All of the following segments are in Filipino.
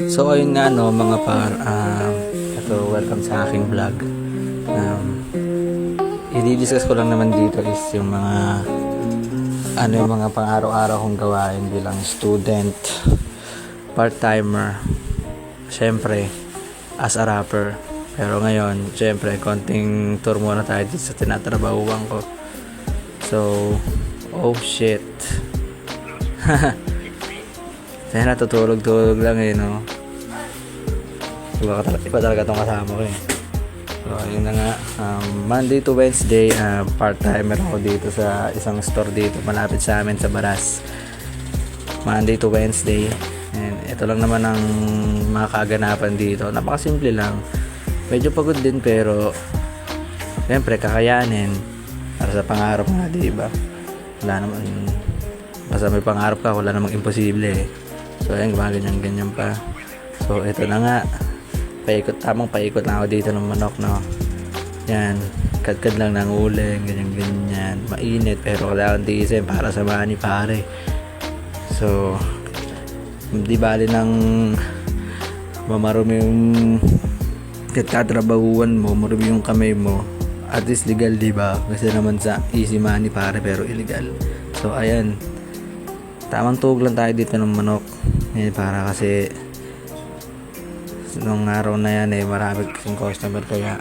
So ayun nga no mga par, ito welcome sa aking vlog. I-discuss ko lang naman dito is yung mga yung mga pang-araw-araw kong gawain bilang student, part-timer, syempre as a rapper. Pero ngayon, syempre konting tour muna tayo dito sa tinatrabahuan ko. So, oh shit. Kaya natutulog-tulog lang no. Iba talaga itong kasama ko So, yun na nga. Monday to Wednesday, part-timer ako dito sa isang store dito malapit sa amin sa Baras. Monday to Wednesday. And ito lang naman ang mga kaganapan dito. Napakasimple lang. Medyo pagod din pero siyempre kakayanin para sa pangarap nga, diba? Wala naman, basta may pangarap ka, wala namang imposible So ayan, ganyan pa. So ito na nga, tamang paikot lang ako dito ng manok, no? Yan, kadkad lang ng uling, ganyan. Mainit pero kailangan tiisin para sa money, pare. So hindi bali ng mamarumi yung katrabahuan mo, marumi yung kamay mo, at least legal, diba? Kasi naman sa easy money, pare, pero illegal. So ayan, tamang tuhog lang tayo dito ng manok. Para kasi nung araw na yan marami kasing customer, kaya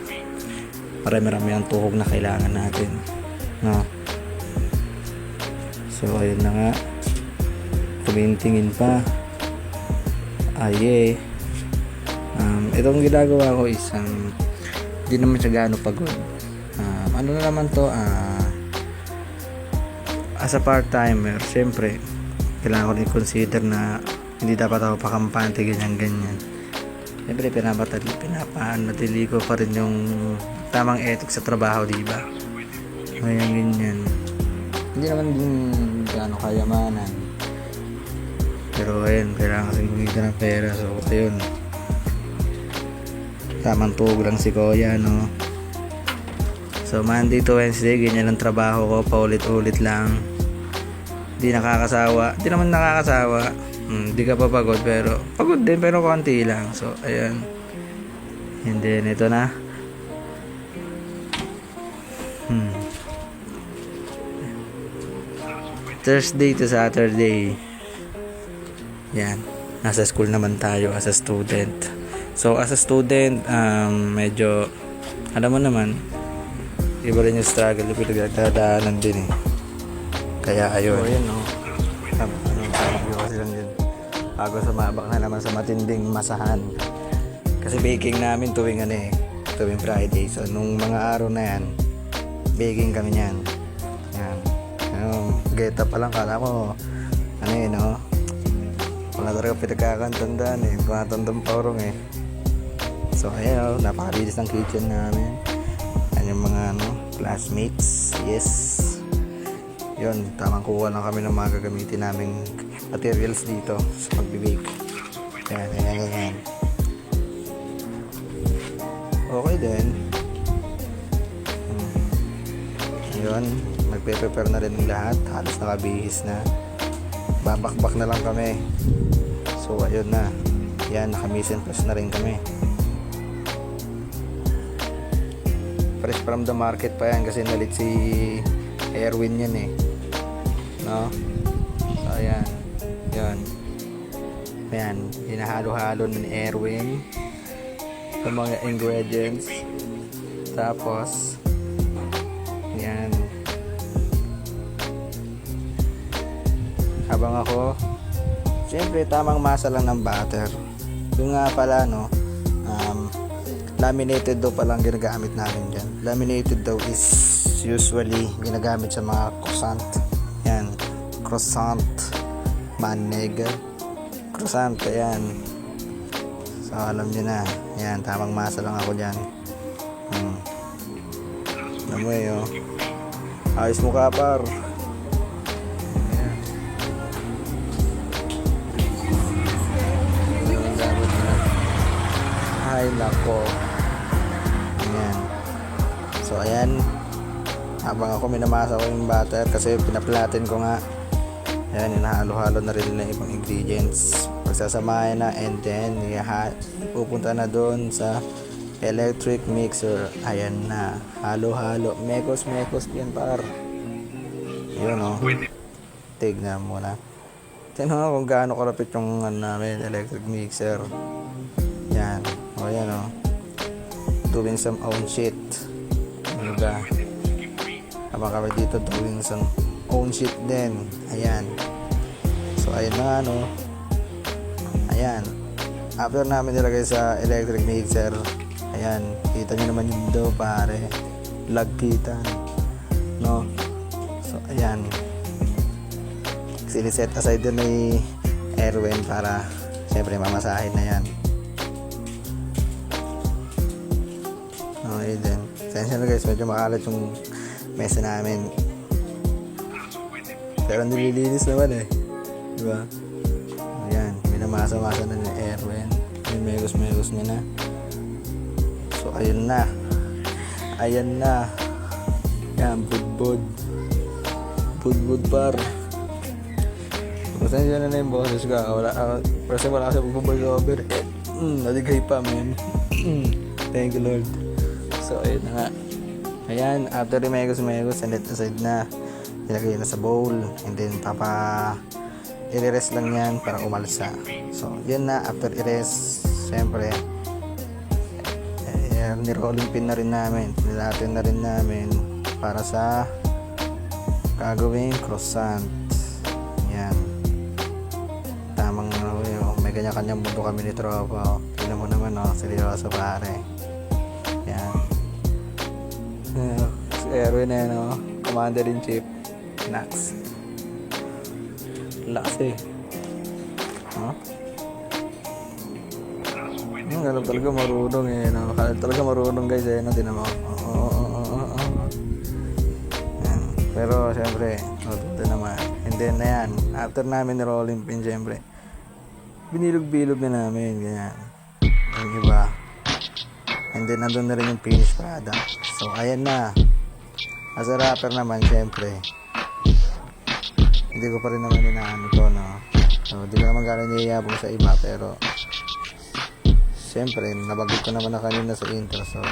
marami ang tuhog na kailangan natin, no? So ayun na nga, tumitingin pa. Itong ginagawa ko is hindi naman siya gaano pagod. Ano na naman to, as a part-timer, syempre kailangan ko din consider na hindi dapat ako pakampante ganyan. Siyempre pinapanatili ko pa rin yung tamang ethics sa trabaho, diba? Ganyan. Hindi naman din gaano kayamanan, pero ayun, kailangan kasi kumita ng pera. So ayun, tamang tuhog lang si Kuya, no? So Monday to Wednesday, ganyan ang trabaho ko, paulit-ulit lang. Hindi naman nakakasawa. Hindi ka pa pagod, pero pagod din, pero konti lang. So ayan, and then ito na. Thursday to Saturday, yan, nasa school naman tayo as a student. So as a student, medyo alam mo naman, iba rin yung struggle, yung pinagdadaanan din Kaya ayun. So yun, no? Kasi lang din, bago sumabak na naman sa matinding masahan. Kasi baking namin tuwing Friday. So nung mga araw na yan, baking kami niyan. Yan. Get up pa lang, kala mo no? Wala talaga pinagkakantandaan tumatandang paurong So ayan, napakabilis ng kitchen namin. Yan yung mga classmates. Yes, yun, tamang kuha lang kami ng mga gagamitin naming materials dito sa pag-bake. Yan. Okay din. Yun, nagpe-prepare na rin ng lahat. Halos nakabihis na. Babakbak na lang kami. So ayun na. Yan, naka-mise and press na rin kami. Fresh from the market pa yan kasi nalit si Erwin yan no? So ayan, yan, hinahalo-halo ng Erwin yung mga ingredients. Tapos yan, habang ako, siyempre tamang masa lang ng butter. Yung nga pala, laminated dough palang ginagamit namin dyan. Laminated dough is usually ginagamit sa mga croissant. Yan, croissant, maneg, croissant, ayan. So alam nyo na, yan, tamang masa lang ako dyan. Alam mo ayos mo ka, par. Ayan. Ay nako. Ayan. So ayan, habang ako minamasa ko yung butter kasi pinaplatin ko nga. Ayan, hinahalo-halo na rin ng ibang ingredients. pagsasamahin na, and then pupunta na doon sa electric mixer. Ayan na, halo-halo, mekos yan par. Yun o, tignan mo na. Tignan mo kung gaano karapit yung namin electric mixer. Yan, o yan o, doing some own shit. Ano ba? Habang kami dito doing some own shit din. Ayan, so ayan na nga no. Ayan, after namin nilagay sa electric mixer, ayan, kita nyo naman yung do pare, lag kita no. So ayan, siniset aside din may Erwin para syempre mamasahin na yan. Okay din, sensya na guys, medyo makalat yung mesa namin, pero nililinis naman eh, diba? Ayan, minamasa-masa na ni Erwin, may megos niya na. So ayun na, yan, budbud par. Pasensya na yung boses ka, kasi wala kasi pag-voice over. Naligay pa man. Thank you Lord. So ayun na nga, ayan, after the megos set aside na, ilagay na sa bowl, and then i-rest lang yan para umalsa. So yun na, after i-rest, syempre ni-rolling pin na rin namin, nilatin na rin namin para sa gagawing croissant. Yan, tamang may kanya-kanyang mundo kami ni tropa. Tignan mo naman seryoso pare. Yan, si Erwin na yan Commander-in-Chief Nax. Lakas eh. Ganun talaga marunong eh, no? Talaga marunong guys eh, no? Tinan mo. Pero syempre, ito naman. And then ayan, after namin rolling pin, syempre binilog-bilog na namin, ganyan yung iba. And then nandun na rin yung finished product. So ayan na, as a rapper naman, syempre hindi ko pa rin naman inaano to, no? So hindi ko naman gano'n niyayabong sa iba, pero siyempre, nabagot ko naman na kanina sa intro. So,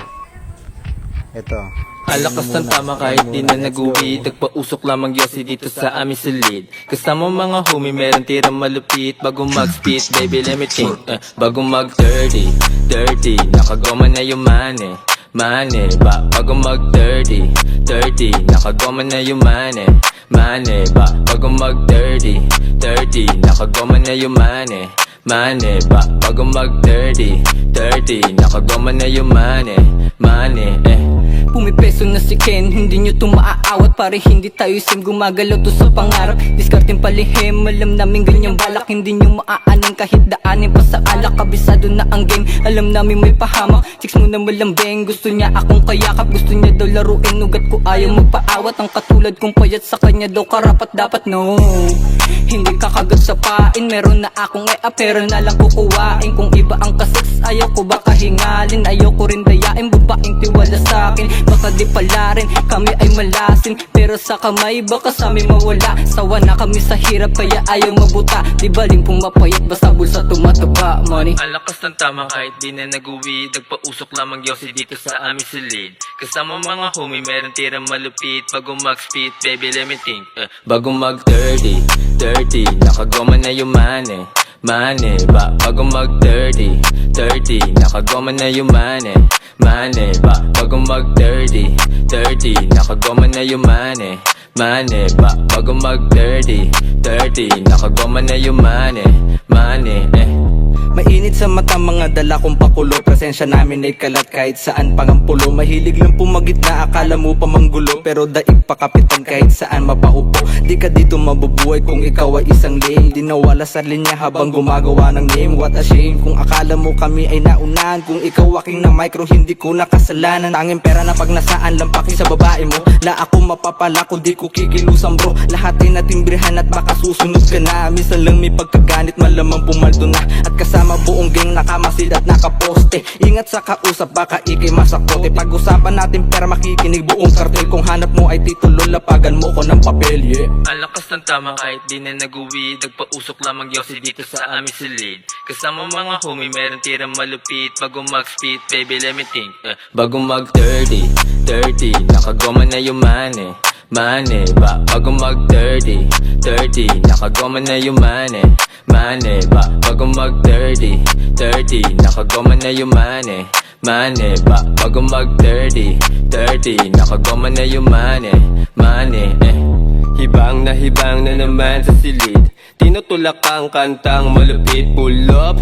ito. Alakas ng tama kahit di na nag-uwi. Nagpausok lamang yosi dito sa aming silid. Kasama mga homie, meron tirang malupit. Bago mag-spit, baby let me think. Bago mag-dirty, nakagoma na yung mane ba? Bago mag-dirty, nakagoma na yung mane ba? Bago mag-dirty, nakagoma na yung mane ba? Bago mag-dirty, nakagoma na yung mane Pumipeso na si Ken, hindi nyo to maaawat. Pare hindi tayo sim, gumagalaw to sa pangarap. Diskarting palihim, alam namin ganyang balak. Hindi nyo maaanin kahit daanin pa sa alak. Kabisado na ang game, alam namin may pahamak. Chicks mo na malambeng, gusto niya akong kayakap. Gusto niya daw laruin, ugat ko ayaw magpaawat. Ang katulad kong payat sa kanya daw karapat dapat. No, hindi kakagat sa pain, meron na akong pero na lang kukuwain. Kung iba ang kaseks, ayaw ko baka hingalin. Ayaw ko rin dayain, babaeng tiwala sa akin. Baka di pala rin, kami ay malasin. Pero sa kamay, baka sa amin mawala. Sawa na kami sa hirap, kaya ayaw mabuta. Di baling pumapayat, basta bulsa tumataba. Money Alakas ng tama kahit di na nag-uwi. Nagpausok lamang yosi dito sa aming silid. Kasama mga homie, meron tirang malupit. Bago mag-spit, baby let me think. Bago mag-dirty, nakagoma na yung mane ba? Bago mag-dirty, nakagoma na yung mane ba? Bago mag-dirty, nakagoma na yung mane ba? Bago mag-dirty, nakagoma na yung mane Mainit sa mata mga dala kong pakulo. Presensya namin ay kalat kahit saan pangampulo. Mahilig lang pumagit na akala mo pa manggulo. Pero daig pa kapitan kahit saan mapaupo. Di ka dito mabubuhay kung ikaw ay isang lame. Di nawala sa linya habang gumagawa ng name. What a shame kung akala mo kami ay naunahan. Kung ikaw aking na micro hindi ko nakasalanan. Tanging pera na pag nasaan lang paki sa babae mo. La ako mapapala kung di ko kikilusan bro. Lahat ay natimbrihan at baka susunod ka na. Minsan lang may pagkaganit malamang pumaldo na. At kasama buong gang daming nakamasid at nakaposte. Ingat sa kausap, baka ikay masakote. Pag-usapan natin pera, makikinig buong kartel. Kung hanap mo ay titulo, lapagan mo ko ng papel, yeah. Ang lakas ng tama kahit di na nag-uwi. Nagpausok lamang yosi dito sa amin silid. Kasama mga homie, meron tirang malupit. Bago mag-spit, baby let me think. Bago mag-30, 30, nakagoma na yung money. Money ba? Bago mag-30, 30, nakagoma na yung money. Money ba? Bago mag-30, 30, nakagoma na yung money. Money ba? Bago mag-30, 30, nakagoma na yung money. Money, hibang na naman sa silid. Tinutulak ang kantang malupit, pull up.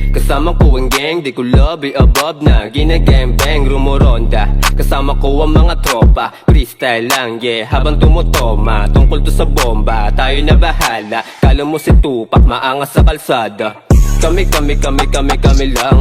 Kasama ko ang gang, di ko lobby above na ginagembeng, rumoronda. Kasama ko ang mga tropa, freestyle lang, yeah. Habang tumutoma, tungkol to sa bomba, tayo na bahala. Kala mo si Tupac, maangas sa kalsada. Kami lang,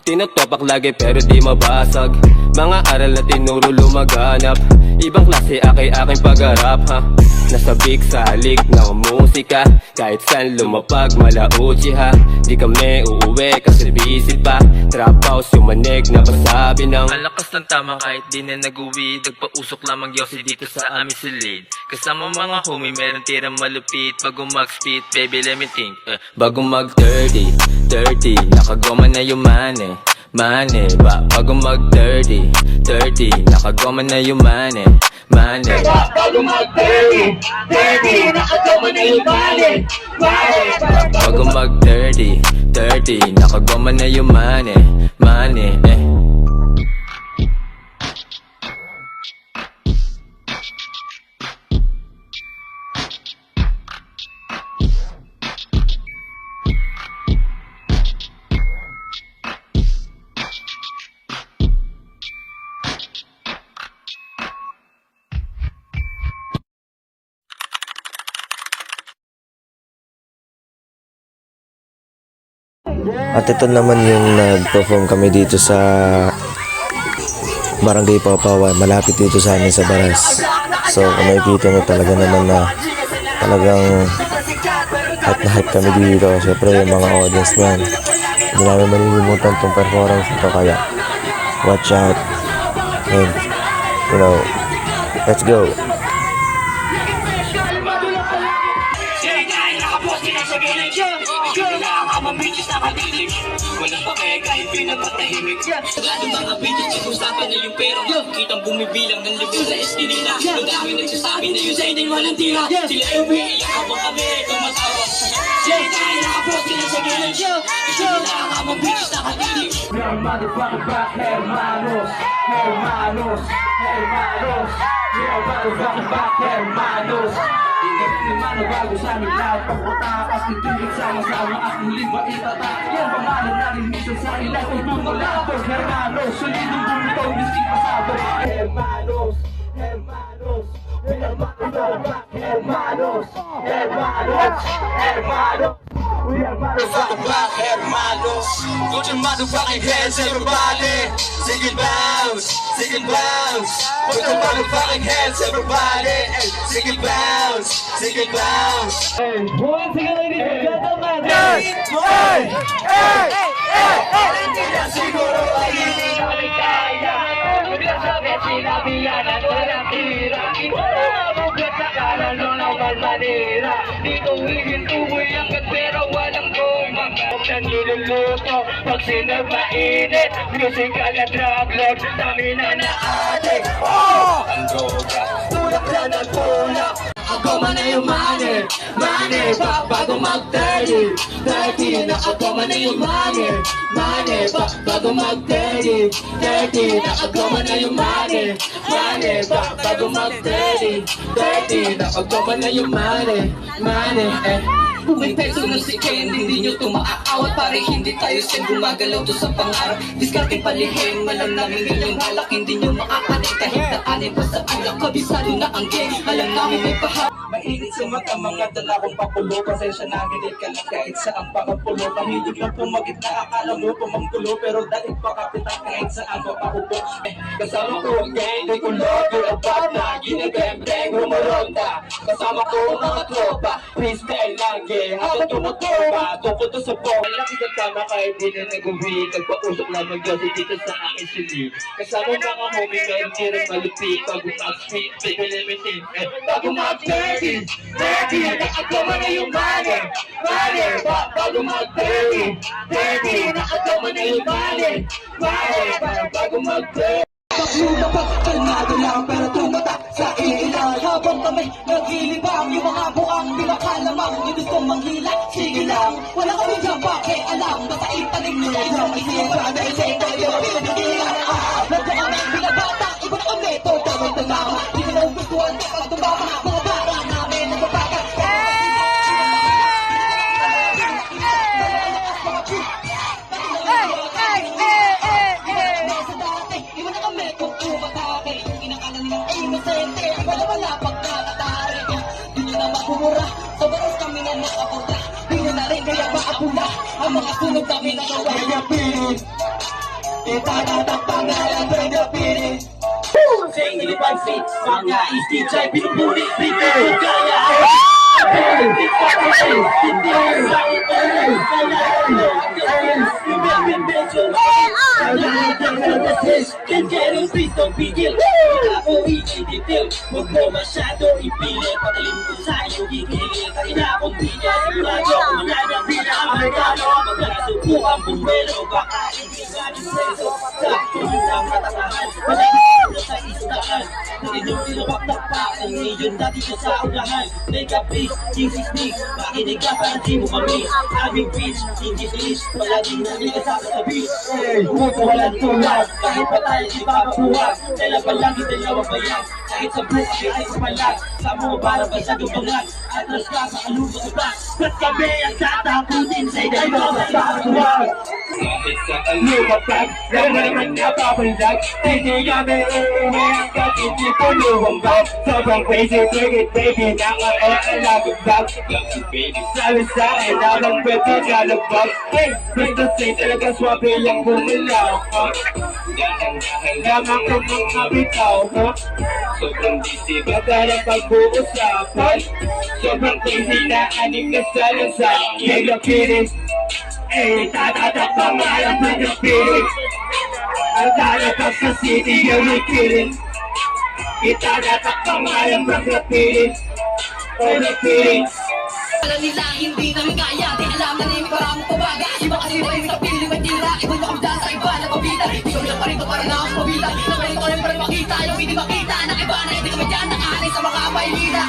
tinutopak lagi pero di mabasag. Mga aral na tinuro lumaganap. Ibang klase aking pagharap, ha. Nasa big salik ng musika, kahit saan lumapag malauchi, ha. Di kami uuwi kasi busy pa. Trap house yung manig na pasabi ng ang lakas ng tama kahit di na nag-uwi. Nagpausok lamang yosi dito sa amin silid. Kasama mga homie, meron tirang malupit. Bago mag-spit, baby let me think. Bago mag-30, 30, nakagoma na yung money. Money ba? Bago mag-30, 30, nakagoma na yung money. Money ba? Bago mag-30, 30, nakagoma na yung money. Money ba? Bago mag-30, 30, nakagoma na yung money. Money, At ito naman yung nag-perform kami dito sa Barangay Papawan, malapit dito sa amin sa Baras. So kung makikita nyo talaga naman na talagang hype na hype kami dito. Siyempre yung mga audience nyan, hindi namin malilimutan itong performance ito, kaya watch out and you know, let's go. Walang papel kahit pinapatahimik. Sagado mga bitches, pag-usapan na yung pera. Kitang bumibilang ng libo sa eskinina. Madami nagsasabi na yun sa hindi walang tira. Sila yung umiiyak habang kami tumatawa. Sila tayo nakapos sila sa gilid. Sila ang mga bitches nakatinig. We're motherfucking back, hermanos. Hermanos, hermanos. We're motherfucking back, hermanos. Naman na bago sa amin lahat pagpatakas nitulit sama-sama at muling maitatak. Yan pangalan namin minsan sa ilang kung tumulatos. Hermanos, solidong bumitaw miski pasado. Hermanos, hermanos, we are motherfucking hermanos. Hermanos, hermanos, we are motherfucking back, hermanos. Put your motherfucking hands everybody. Sing it bounce, sing it bounce. Put your motherfucking hands everybody. Sing it bounce, sing it bounce. Hey, once again ladies and gentlemen. Hey, hey, hey, hindi na siguro hindi namin kaya. Sabi sinabi yan at walang tira. Bugat sa kanan nun ang balmadira. Dito hihintuwi hanggat pero walang gumang. Huwag na niluluto pag sinagmainit. Musical na drug lord, dami na na-addict. Ang droga, tulak na nagtulak. Nakagoma na yung money. Money ba? Bago mag-30, 30, nakagoma na yung money. Money ba? Bago mag-30, 30, nakagoma na yung money. Money ba? Bago mag-30, 30, nakagoma na yung money. Money, Kung may peso na si Ken, hindi nyo ito maaawat. Pare hindi tayo sin gumagalaw to sa pangarap. Discarding palihim, alam namin ganyang balak. Hindi nyo makakanin kahit daanin pa sa alak. Kabisado na ang game, alam namin may pahap. Mainit sa mata, mga dala kong papulo. Pasensya na ganit ka lang kahit saan pakapulo. Mahilig lang pumagit na akala mo pumanggulo. Pero dahil pa kapitan kahit saan mapaupo. Kasama ko ang gang, di ko love ang bata. Ginagembeng, rumaronda. Kasama ko ang mga tropa, freestyle lagi. Habang tumutupa, tungkol to sa bong. Malaki ka tama kahit di na nag-uwi. Nagpausok lang mag-yosi dito sa aking silid. Kasama mga homie, meron tirang malupit. Bago mag-speed, baby limited. Bago mag-dirty, dirty. Nakagawa na yung money, money. Bago mag-dirty, dirty. Nakagawa na yung money, money. Bago mag-dirty. Pagluda pa, kalmado lang pero tumata sa ilan. Habang kami naghilibang, yung mga buang pinakalamang. Yung gustong manghila, sige lang. Wala kami dyan, bakit alam? Basta italing nila yung isipan. Dahil sa ito yung pinagdidigan. Nandiyo kami binabata, iba na kami. Tawag ng mama, di na gustuhan kapag tumama. Mga para namin nagpapagat. Wala pagkakatari. Di nyo na makumura. Sa batas kami na nakapunta. Di nyo na rin kaya maapula. Ang mga sunog kami na gawin niya pilit. Itatatak pangalan ko niya pilit. Sa inilipag faith, mga istijay pinupulit. Hindi ko kaya. Kanjerong pritong pigil. Ako i-detail. Huwag mo masyado ipilit. Patalim ko sa'yo gigilil. Kanina akong pinya. Sigurado kung wala niyang pinaka-amerikano. Magkasubukan bumbero. Baka hindi galing preso. Sa tulong ng matatahan. Malagay mo sa istaan. Tinulunok pa ang milyon dati ko sa unahan. Make up please, Jesus please. Makinig ka para di mo kami. Aming bitch, hindi please. Palaging namin kasama sa beach. Huwag ka walang tulad. Kahit pa tayo di ba mabuhat. Dahil pa lang dalawang bayan. Kahit sa buhay ay sa palag. Sa mga para ba sa gubangan. Atras ka sa kalubo sa bas. Ba't kami ang tatakutin sa iday mo sa katuwag? Kahit sa kalumapag, lang naman napapalag. Hindi kami uuwi hanggang hindi puluwang bag. Sobrang crazy, take it baby, naka-alagang bag. Sabi sa akin, habang pwede galabag. Hey, gusto say talaga swabe lang bumulaw. Dahan-dahan lang ako mga bitaw. Sobrang busy, baka pag-uusapan. Sobrang crazy na aning nasalasay. Nagapirin, eh, tatatak pa nga lang nagapirin. Ang tatatak sa city, yung ikirin. Itatatak pa nga lang nagapirin. Nagapirin. Alam nila hindi namin kaya. Di alam na nila para mo pabaga. Iba kasi rin sa piling may tira. Ibang na kami dyan sa iba na pabida. Di kami lang pa rin para na akong pabida. Na ganito rin pa rin makita. Yung hindi makita na iba na hindi kami dyan nakahanay sa mga pailida.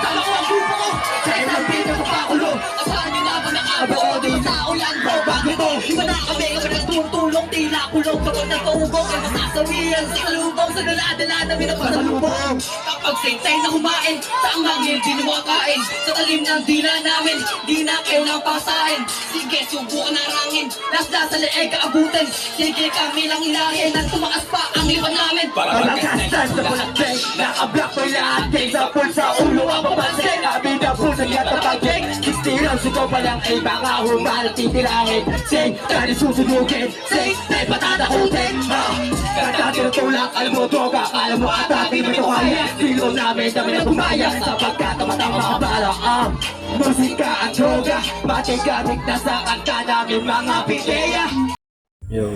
Tama ko ang grupo ko. Sa isang pito sa pakulo. Asahan nyo na ba nakabuo doon sa ulan ko? Bago to, iba na kami kami nagtutulong. Tila kulong kapag nagtuubong. Ay masasawihan sa salubong. Sa dala-dala namin ang pasalubong. Kapag sentay na kumain, sa ang hangin di lumakain. Sa talim ng dila namin, di na kayo nang pasahin. Sige, subukan na rangin. Last sa leeg kaabutin. Sige, kami lang ilahin. At tumakas pa ang liwan namin. Pagkastan sa bulakbeng, naka-block may lahat. Sa pool sa ulo ang papansin. Kami na pool sa lihat ng pag-beng. Kistirang suko pa lang ay baka humanat titirahin. Sing, tani susunugin. Sing, tayo patatakutin. Kanta tinutulak, alam mo droga. Alam mo ata, di mo ito kaya. Silo namin, dami na bumaya. Sapagkat tamatang mga bala. Musika at droga. Matik-gatik na sa kanta namin mga pideya. Yo.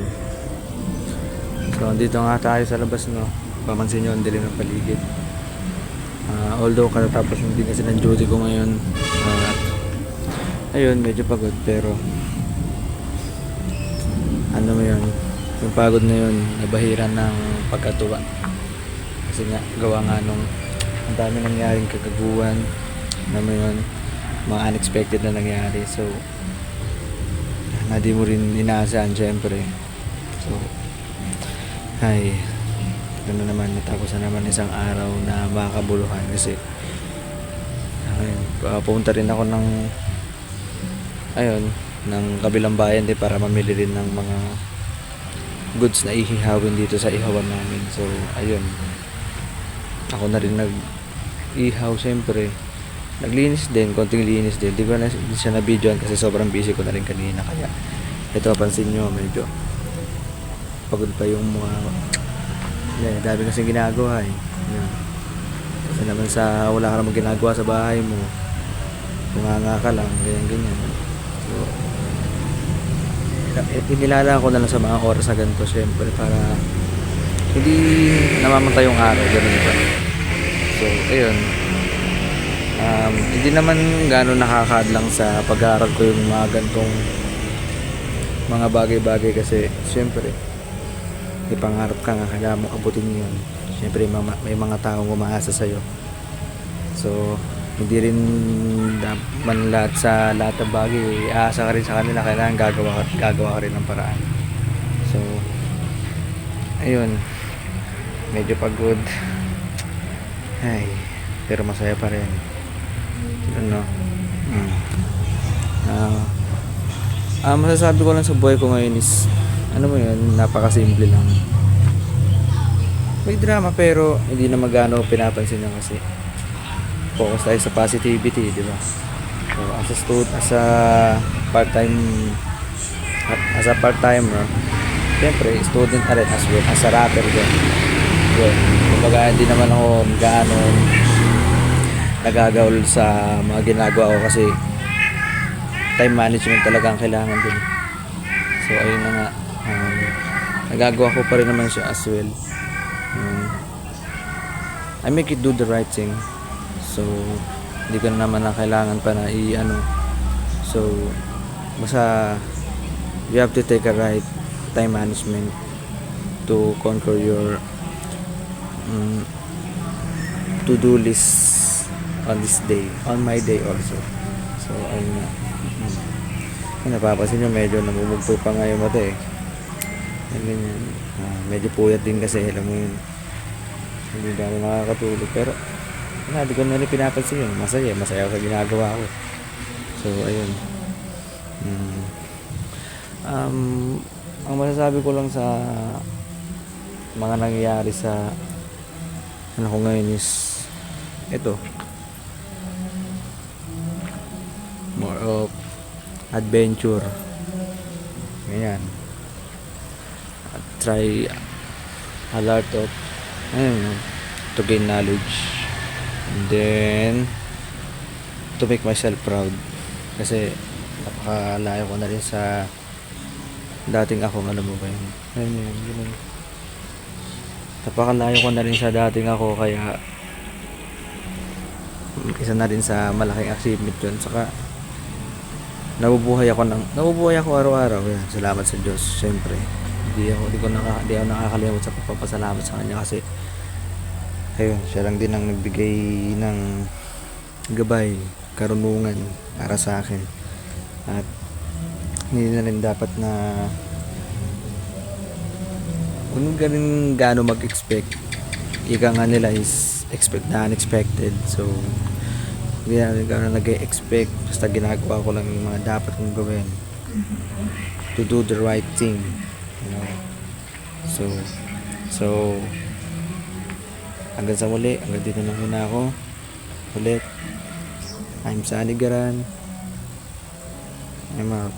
So, dito nga tayo sa labas, no. Pamansin nyo ang dilim ng paligid. Although katatapos yung din kasi ng duty ko ngayon. Ayun, medyo pagod pero ano mo yun, yung pagod na yun, nabahiran ng pagkatuwa. Kasi nga, gawa nga nung ang dami nangyaring kagaguhan. Ano mo yun, mga unexpected na nangyari. So, na di mo rin inaasahan syempre. So, ay, gano'n naman, natapos na naman isang araw na makakabuluhan kasi ayun, pupunta rin ako ng ng kabilang bayan para mamili rin ng mga goods na ihihawin dito sa ihawan namin. So ayun, ako na rin nag-ihaw syempre naglinis din, konting linis din. Di siya na videoan kasi sobrang busy ko na rin kanina. Kaya ito, pansin nyo, medyo pagod pa yung mga dami kasing ginagawa eh. Yan. Kasi naman sa wala ka namang ginagawa sa bahay mo, tunganga ka lang, ganyan. So, inilalaan ko na lang sa mga oras na ganito, syempre, para hindi namamatay yung araw, ganun ba. So, ayun. Hindi naman gano'n nakakadlang sa pag-aaral ko yung mga ganitong mga bagay-bagay kasi syempre may pangarap ka nga, kailangan mo abutin yun. Syempre may mga taong umaasa sa'yo. So hindi rin man lahat sa lahat ng bagay aasa ka rin sa kanila, kailangan gagawa ka rin ng paraan. So ayun, medyo pagod pero masaya pa rin, ano. Masasabi ko lang sa buhay ko ngayon is ano mo yun, napakasimple lang. May drama pero hindi na magano pinapansin na kasi focus tayo sa positivity, di ba? So as a part-timer, siyempre student na rin as well as a rapper din. Yun, kumbaga hindi naman ako gaano nagagawal sa mga ginagawa ko kasi time management talaga ang kailangan din. So ayun na nga, nagagawa ko pa rin naman siya as well. I make it do the right thing. So hindi ko na naman na kailangan pa na so basta you have to take a right time management to conquer your to-do list on this day, on my day also. So ayun nga. Napapansin nyo medyo namumugto pa nga yung mata eh. Ganyan. Medyo puyat din kasi, alam mo yun, hindi gano'n nakakatulog, pero hindi ko na rin pinapansin yun. Masaya ako sa ginagawa ko. So ayun. Ang masasabi ko lang sa mga nangyayari sa ano ko ngayon is ito, more of adventure, ganyan. Try a lot of to gain knowledge, and then to make myself proud kasi napakalayo ko na rin sa dating ako. Alam mo ba yun? Ganun. Napakalayo ko na rin sa dating ako, kaya isa na rin sa malaking achievement yun. Saka nabubuhay ako araw-araw. Yan, salamat sa Diyos. Siyempre hindi ako nakakalimot sa pagpapasalamat sa Kanya kasi ayun, siya lang din ang nagbigay ng gabay, karunungan para sa akin. At hindi na rin dapat na huwag gaano mag-expect. Ika nga nila is expect the unexpected. So hindi na rin gaano nag-expect, basta ginagawa ko lang yung mga dapat kong gawin to do the right thing, you know. So hanggang sa muli, hanggang dito na muna ako ulit. I'm Sunny Garan. I'm out.